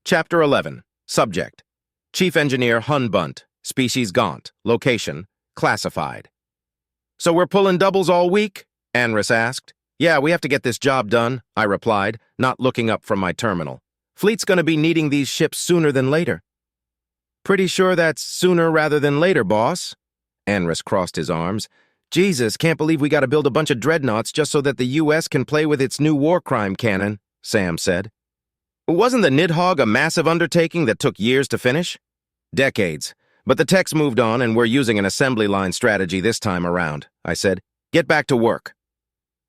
Chapter 11. Subject. Chief Engineer Hun Bunt. Species Gaunt. Location. Classified. "So we're pulling doubles all week?" Anris asked. "Yeah, we have to get this job done," I replied, not looking up from my terminal. "Fleet's gonna be needing these ships sooner than later." "Pretty sure that's sooner rather than later, boss." Anris crossed his arms. "Jesus, can't believe we gotta build a bunch of dreadnoughts just so that the U.S. can play with its new war crime cannon," Sam said. "Wasn't the Nidhogg a massive undertaking that took years to finish?" "Decades. But the tech's moved on and we're using an assembly line strategy this time around," I said. "Get back to work."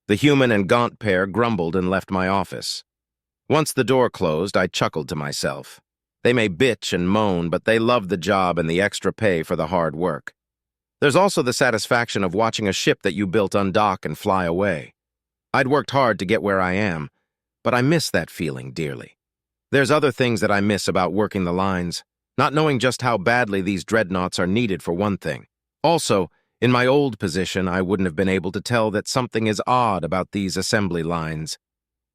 The human and Gaunt pair grumbled and left my office. Once the door closed, I chuckled to myself. They may bitch and moan, but they love the job and the extra pay for the hard work. There's also the satisfaction of watching a ship that you built undock and fly away. I'd worked hard to get where I am, but I miss that feeling dearly. There's other things that I miss about working the lines, not knowing just how badly these dreadnoughts are needed for one thing. Also, in my old position, I wouldn't have been able to tell that something is odd about these assembly lines.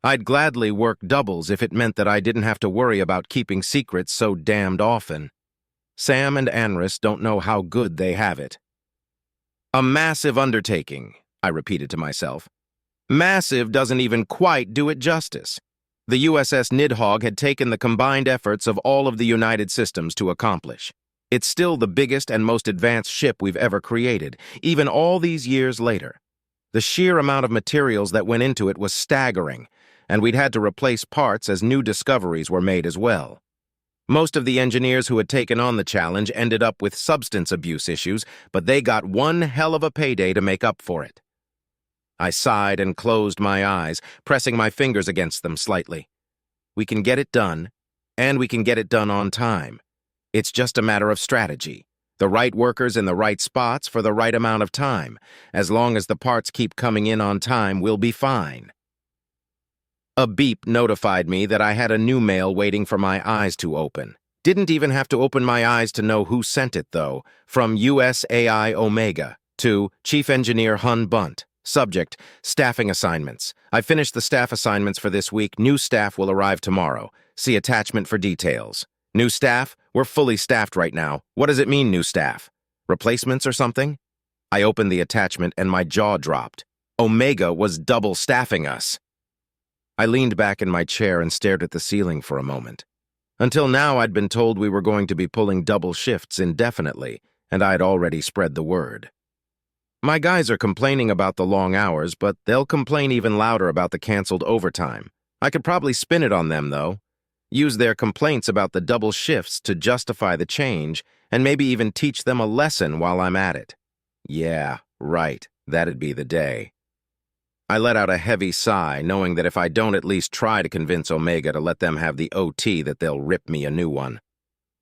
I'd gladly work doubles if it meant that I didn't have to worry about keeping secrets so damned often. Sam and Anris don't know how good they have it. "A massive undertaking," I repeated to myself. Massive doesn't even quite do it justice. The USS Nidhogg had taken the combined efforts of all of the United Systems to accomplish. It's still the biggest and most advanced ship we've ever created, even all these years later. The sheer amount of materials that went into it was staggering, and we'd had to replace parts as new discoveries were made as well. Most of the engineers who had taken on the challenge ended up with substance abuse issues, but they got one hell of a payday to make up for it. I sighed and closed my eyes, pressing my fingers against them slightly. We can get it done, and we can get it done on time. It's just a matter of strategy. The right workers in the right spots for the right amount of time. As long as the parts keep coming in on time, we'll be fine. A beep notified me that I had a new mail waiting for my eyes to open. Didn't even have to open my eyes to know who sent it, though. From USAI Omega to Chief Engineer Hun Bunt. Subject, staffing assignments. I finished the staff assignments for this week. New staff will arrive tomorrow. See attachment for details. New staff? We're fully staffed right now. What does it mean, new staff? Replacements or something? I opened the attachment and my jaw dropped. Omega was double staffing us. I leaned back in my chair and stared at the ceiling for a moment. Until now, I'd been told we were going to be pulling double shifts indefinitely, and I'd already spread the word. My guys are complaining about the long hours, but they'll complain even louder about the canceled overtime. I could probably spin it on them, though. Use their complaints about the double shifts to justify the change, and maybe even teach them a lesson while I'm at it. Yeah, right, that'd be the day. I let out a heavy sigh, knowing that if I don't at least try to convince Omega to let them have the OT, that they'll rip me a new one.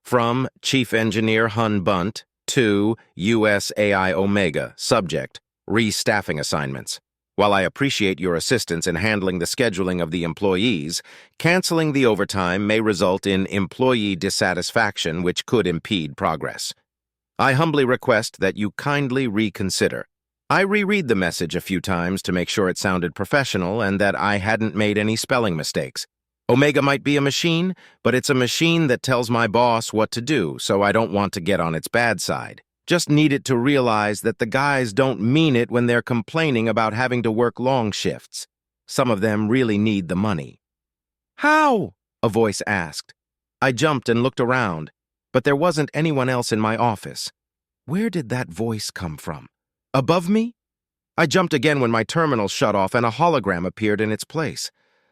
From Chief Engineer Hun Bunt to USAI Omega. Subject, restaffing assignments. While I appreciate your assistance in handling the scheduling of the employees, canceling the overtime may result in employee dissatisfaction, which could impede progress. I humbly request that you kindly reconsider. I reread the message a few times to make sure it sounded professional and that I hadn't made any spelling mistakes. Omega might be a machine, but it's a machine that tells my boss what to do, so I don't want to get on its bad side. Just need it to realize that the guys don't mean it when they're complaining about having to work long shifts. Some of them really need the money. "How?" a voice asked. I jumped and looked around, but there wasn't anyone else in my office. Where did that voice come from? Above me? I jumped again when my terminal shut off and a hologram appeared in its place.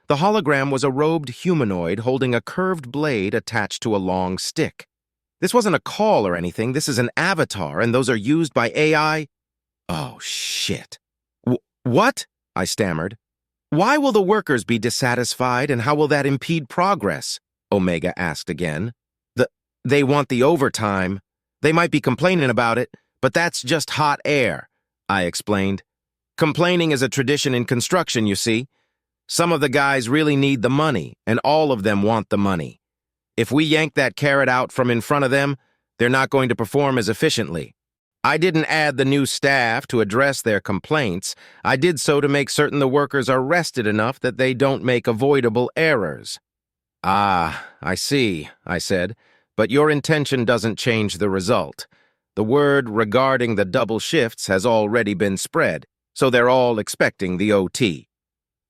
The hologram was a robed humanoid holding a curved blade attached to a long stick. This wasn't a call or anything. This is an avatar, and those are used by AI. Oh, shit. What? I stammered. Why will the workers be dissatisfied, and how will that impede progress? Omega asked again. They want the overtime. They might be complaining about it, but that's just hot air, I explained. Complaining is a tradition in construction, you see. Some of the guys really need the money, and all of them want the money. If we yank that carrot out from in front of them, they're not going to perform as efficiently. I didn't add the new staff to address their complaints. I did so to make certain the workers are rested enough that they don't make avoidable errors. Ah, I see, I said, but your intention doesn't change the result. The word regarding the double shifts has already been spread, so they're all expecting the OT.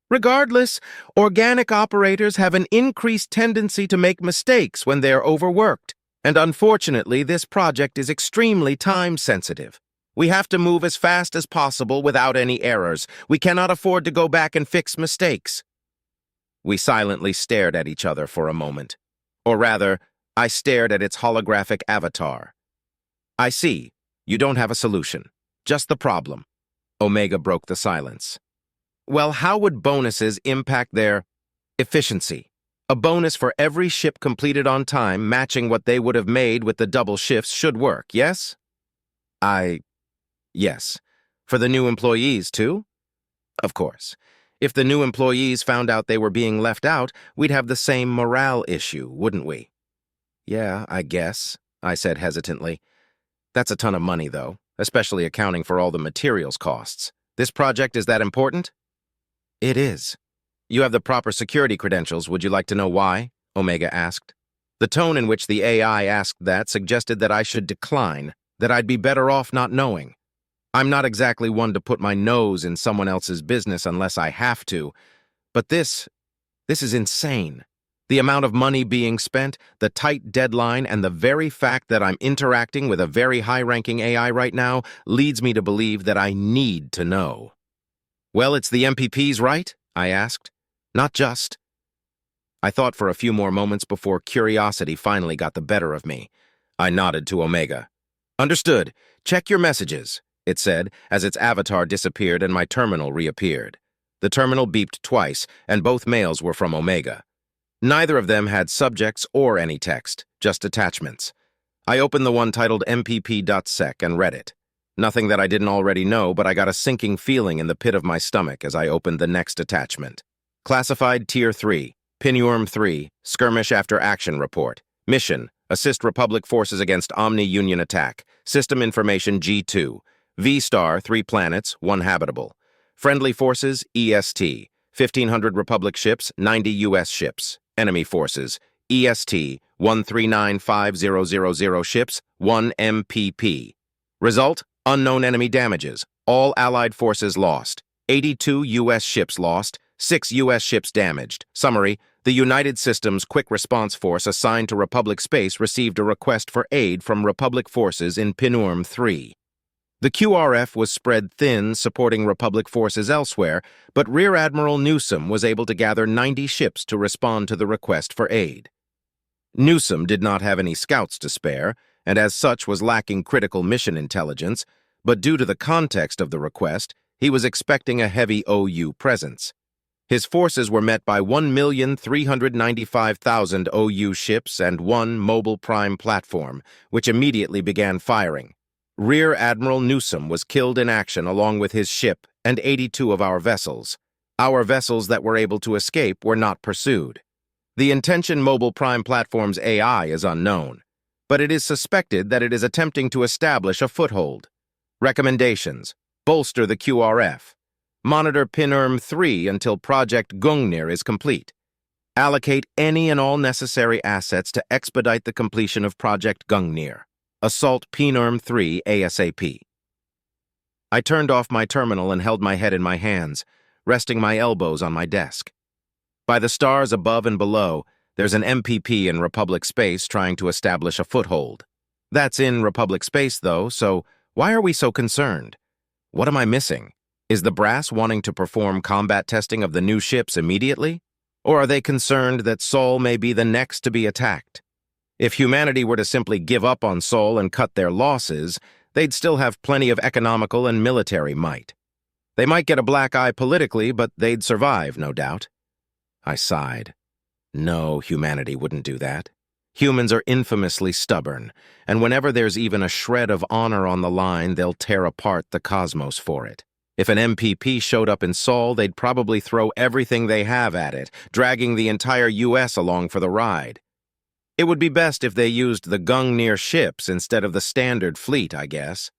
Regardless, organic operators have an increased tendency to make mistakes when they're overworked, and unfortunately, this project is extremely time-sensitive. We have to move as fast as possible without any errors. We cannot afford to go back and fix mistakes. We silently stared at each other for a moment. Or rather, I stared at its holographic avatar. I see. You don't have a solution. Just the problem. Omega broke the silence. Well, how would bonuses impact their efficiency? A bonus for every ship completed on time matching what they would have made with the double shifts should work, yes? Yes. For the new employees, too? Of course. If the new employees found out they were being left out, we'd have the same morale issue, wouldn't we? Yeah, I guess, I said hesitantly. That's a ton of money, though, especially accounting for all the materials costs. This project is that important? It is. You have the proper security credentials. Would you like to know why? Omega asked. The tone in which the AI asked that suggested that I should decline, that I'd be better off not knowing. I'm not exactly one to put my nose in someone else's business unless I have to, but this is insane. The amount of money being spent, the tight deadline, and the very fact that I'm interacting with a very high-ranking AI right now leads me to believe that I need to know. Well, it's the MPPs, right? I asked. Not just. I thought for a few more moments before curiosity finally got the better of me. I nodded to Omega. Understood. Check your messages, it said, as its avatar disappeared and my terminal reappeared. The terminal beeped twice, and both mails were from Omega. Neither of them had subjects or any text, just attachments. I opened the one titled mpp.sec and read it. Nothing that I didn't already know, but I got a sinking feeling in the pit of my stomach as I opened the next attachment. Classified Tier 3, Pinurm 3, Skirmish After Action Report. Mission: Assist Republic Forces against Omni-Union Attack. System Information G2. V-Star, 3 planets, 1 habitable. Friendly Forces, EST. 1,500 Republic ships, 90 U.S. ships. Enemy Forces, EST. 1395000 ships, 1 MPP. Result: unknown enemy damages. All Allied forces lost. 82 U.S. ships lost. 6 U.S. ships damaged. Summary: the United Systems Quick Response Force assigned to Republic Space received a request for aid from Republic forces in Pinurm 3. The QRF was spread thin, supporting Republic forces elsewhere, but Rear Admiral Newsom was able to gather 90 ships to respond to the request for aid. Newsom did not have any scouts to spare, and as such was lacking critical mission intelligence, but due to the context of the request, he was expecting a heavy OU presence. His forces were met by 1,395,000 OU ships and 1 mobile prime platform, which immediately began firing. Rear Admiral Newsom was killed in action along with his ship and 82 of our vessels. Our vessels that were able to escape were not pursued. The Intention Mobile Prime Platform's AI is unknown, but it is suspected that it is attempting to establish a foothold. Recommendations: bolster the QRF. Monitor Pinurm 3 until Project Gungnir is complete. Allocate any and all necessary assets to expedite the completion of Project Gungnir. Assault Pinurm 3 ASAP. I turned off my terminal and held my head in my hands, resting my elbows on my desk. By the stars above and below, there's an MPP in Republic Space trying to establish a foothold. That's in Republic Space, though, so why are we so concerned? What am I missing? Is the brass wanting to perform combat testing of the new ships immediately? Or are they concerned that Sol may be the next to be attacked? If humanity were to simply give up on Sol and cut their losses, they'd still have plenty of economical and military might. They might get a black eye politically, but they'd survive, no doubt. I sighed. No, humanity wouldn't do that. Humans are infamously stubborn, and whenever there's even a shred of honor on the line, they'll tear apart the cosmos for it. If an MPP showed up in Sol, they'd probably throw everything they have at it, dragging the entire U.S. along for the ride. It would be best if they used the Gungnir ships instead of the standard fleet, I guess.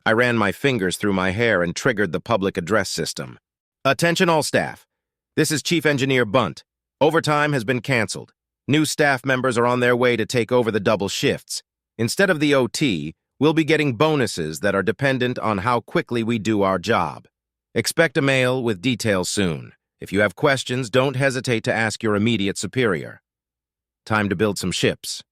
I ran my fingers through my hair and triggered the public address system. Attention all staff. This is Chief Engineer Bunt. Overtime has been canceled. New staff members are on their way to take over the double shifts. Instead of the OT, we'll be getting bonuses that are dependent on how quickly we do our job. Expect a mail with details soon. If you have questions, don't hesitate to ask your immediate superior. Time to build some ships.